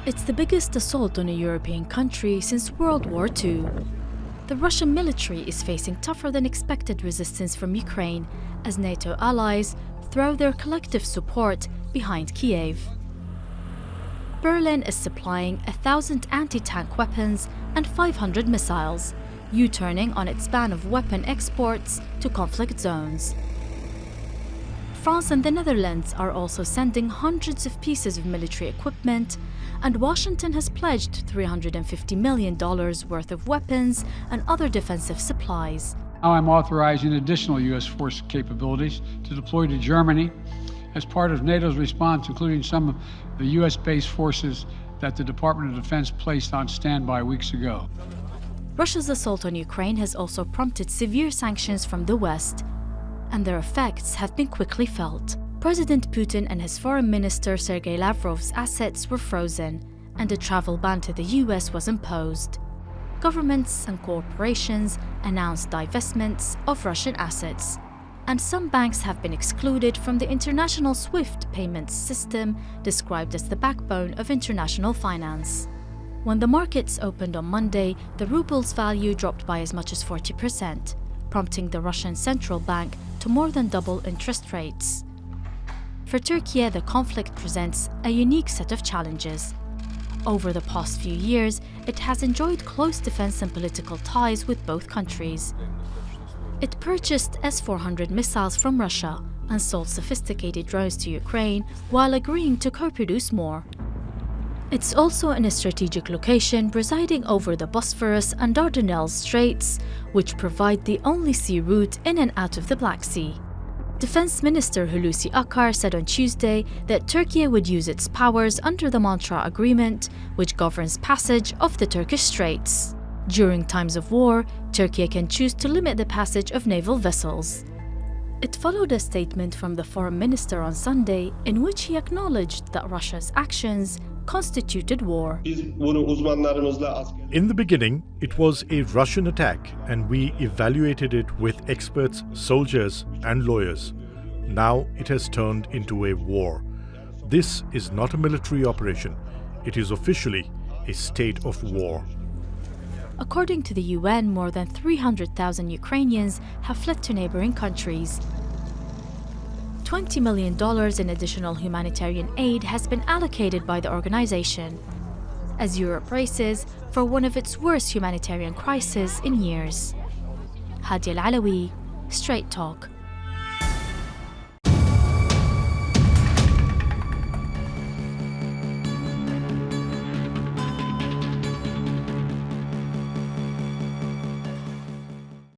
It's the biggest assault on a European country since World War II. The Russian military is facing tougher than expected resistance from Ukraine as NATO allies throw their collective support behind Kiev. Berlin is supplying 1,000 anti-tank weapons and 500 missiles, U-turning on its ban of weapon exports to conflict zones. France and the Netherlands are also sending hundreds of pieces of military equipment, and Washington has pledged $350 million worth of weapons and other defensive supplies. Now I'm authorizing additional U.S. force capabilities to deploy to Germany as part of NATO's response, including some of the U.S.-based forces that the Department of Defense placed on standby weeks ago. Russia's assault on Ukraine has also prompted severe sanctions from the West, and their effects have been quickly felt. President Putin and his Foreign Minister Sergei Lavrov's assets were frozen, and a travel ban to the US was imposed. Governments and corporations announced divestments of Russian assets, and some banks have been excluded from the international SWIFT payments system, described as the backbone of international finance. When the markets opened on Monday, the ruble's value dropped by as much as 40%, prompting the Russian central bank to more than double interest rates. For Turkey, the conflict presents a unique set of challenges. Over the past few years, it has enjoyed close defense and political ties with both countries. It purchased S-400 missiles from Russia and sold sophisticated drones to Ukraine while agreeing to co-produce more. It's also in a strategic location presiding over the Bosphorus and Dardanelles Straits, which provide the only sea route in and out of the Black Sea. Defense Minister Hulusi Akar said on Tuesday that Turkey would use its powers under the Montreux Agreement, which governs passage of the Turkish Straits. During times of war, Turkey can choose to limit the passage of naval vessels. It followed a statement from the foreign minister on Sunday in which he acknowledged that Russia's actions constituted war. In the beginning, it was a Russian attack, and we evaluated it with experts, soldiers, and lawyers. Now it has turned into a war. This is not a military operation. It is officially a state of war. According to the UN, more than 300,000 Ukrainians have fled to neighboring countries. $20 million in additional humanitarian aid has been allocated by the organization, as Europe braces for one of its worst humanitarian crises in years. Hadya Al Alawi, Straight Talk.